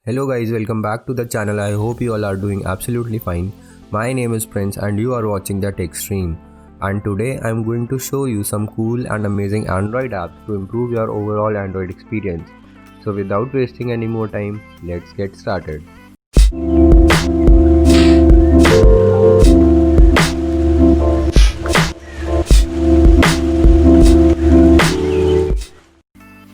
Hello guys, welcome back to the channel. I hope you all are doing absolutely fine. My name is Prince and you are watching the Tech Stream. And today I am going to show you some cool and amazing Android apps to improve your overall Android experience. So without wasting any more time, let's get started.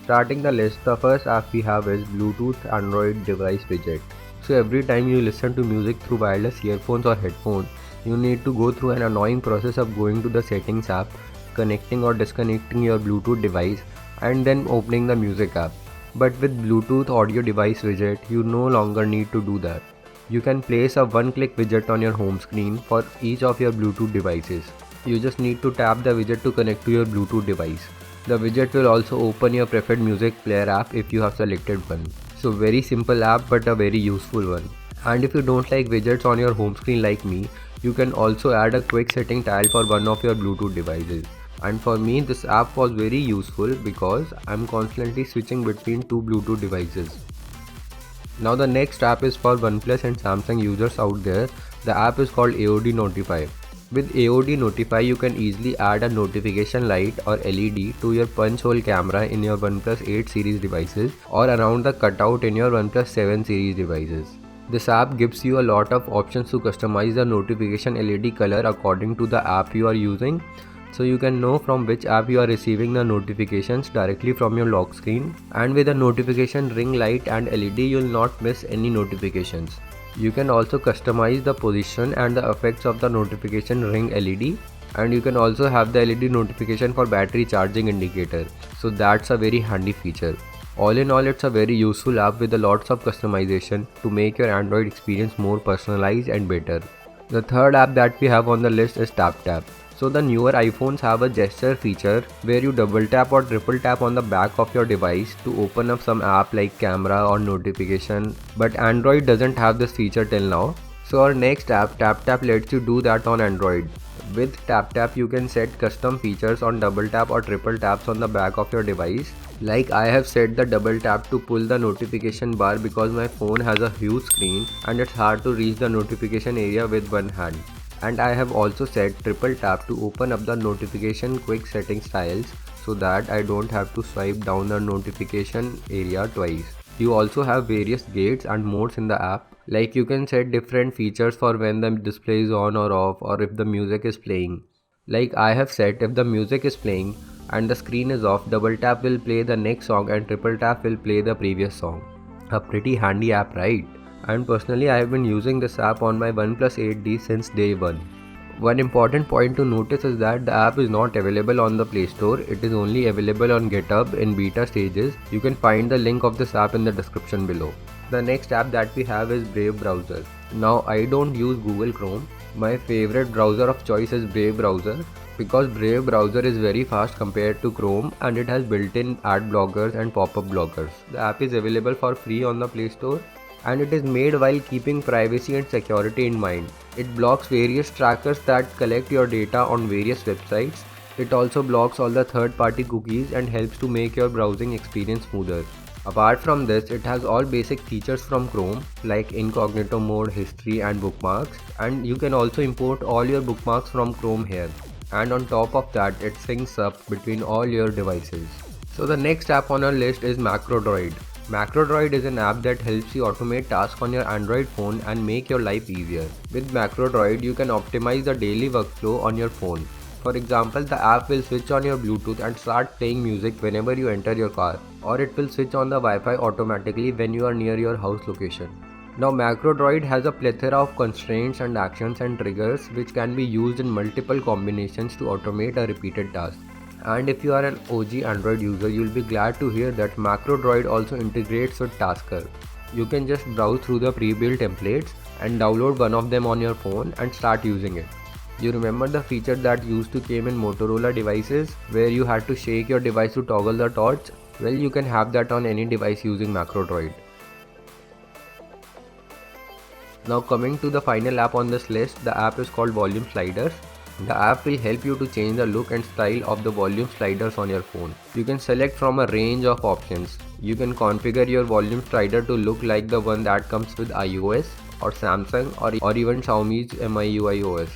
Starting the list, the first app we have is Bluetooth Android device widget. So every time you listen to music through wireless earphones or headphones, you need to go through an annoying process of going to the settings app, connecting or disconnecting your Bluetooth device, and then opening the music app. But with Bluetooth audio device widget, you no longer need to do that. You can place a one-click widget on your home screen for each of your Bluetooth devices. You just need to tap the widget to connect to your Bluetooth device. The widget will also open your preferred music player app if you have selected one. So very simple app but a very useful one. And if you don't like widgets on your home screen like me, you can also add a quick setting tile for one of your Bluetooth devices. And for me this app was very useful because I'm constantly switching between two Bluetooth devices. Now the next app is for OnePlus and Samsung users out there. The app is called AOD Notify. With AOD Notify, you can easily add a notification light or LED to your punch hole camera in your OnePlus 8 series devices or around the cutout in your OnePlus 7 series devices. This app gives you a lot of options to customize the notification LED color according to the app you are using. So you can know from which app you are receiving the notifications directly from your lock screen, and with a notification ring light and LED you will not miss any notifications. You can also customize the position and the effects of the notification ring LED, and you can also have the LED notification for battery charging indicator. So that's a very handy feature. All in all, it's a very useful app with a lots of customization to make your Android experience more personalized and better. The third app that we have on the list is TapTap. So the newer iPhones have a gesture feature where you double tap or triple tap on the back of your device to open up some app like camera or notification, but Android doesn't have this feature till now. So our next app, TapTap, lets you do that on Android. With TapTap you can set custom features on double tap or triple taps on the back of your device. Like I have set the double tap to pull the notification bar because my phone has a huge screen and it's hard to reach the notification area with one hand. And I have also set triple tap to open up the notification quick settings tiles so that I don't have to swipe down the notification area twice. You also have various gates and modes in the app, like you can set different features for when the display is on or off, or if the music is playing. Like I have set, if the music is playing and the screen is off, double tap will play the next song and triple tap will play the previous song. A pretty handy app, right? And personally I have been using this app on my OnePlus 8D since day one. One important point to notice is that the app is not available on the Play Store, it is only available on GitHub in beta stages. You can find the link of this app in the description below. The next app that we have is Brave Browser. Now I don't use Google Chrome. My favorite browser of choice is Brave Browser because Brave Browser is very fast compared to Chrome and it has built-in ad blockers and pop-up blockers. The app is available for free on the Play Store and it is made while keeping privacy and security in mind. It blocks various trackers that collect your data on various websites. It also blocks all the third-party cookies and helps to make your browsing experience smoother. Apart from this, it has all basic features from Chrome like incognito mode, history and bookmarks, and you can also import all your bookmarks from Chrome here. And on top of that, it syncs up between all your devices. So the next app on our list is MacroDroid. MacroDroid is an app that helps you automate tasks on your Android phone and make your life easier. With MacroDroid, you can optimize the daily workflow on your phone. For example, the app will switch on your Bluetooth and start playing music whenever you enter your car, or it will switch on the Wi-Fi automatically when you are near your house location. Now MacroDroid has a plethora of constraints and actions and triggers which can be used in multiple combinations to automate a repeated task. And if you are an OG Android user, you'll be glad to hear that MacroDroid also integrates with Tasker. You can just browse through the pre-built templates and download one of them on your phone and start using it. You remember the feature that used to came in Motorola devices where you had to shake your device to toggle the torch? Well, you can have that on any device using MacroDroid. Now coming to the final app on this list, the app is called Volume Sliders. The app will help you to change the look and style of the volume sliders on your phone. You can select from a range of options You can configure your volume slider to look like the one that comes with iOS or Samsung or even Xiaomi's MIUI OS.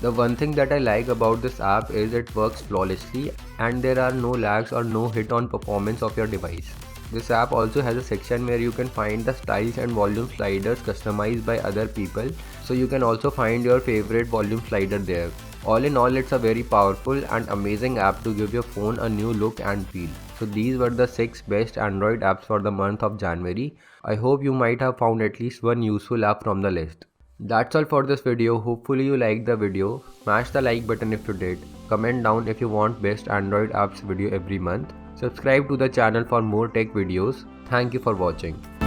The one thing that I like about this app is it works flawlessly and there are no lags or no hit on performance of your device. This app also has a section where you can find the styles and volume sliders customized by other people, so you can also find your favorite volume slider there. All in all, it's a very powerful and amazing app to give your phone a new look and feel. So these were the 6 best Android apps for the month of January. I hope you might have found at least one useful app from the list. That's all for this video. Hopefully you liked the video. Smash the like button if you did. Comment down if you want best Android apps video every month. Subscribe to the channel for more tech videos. Thank you for watching.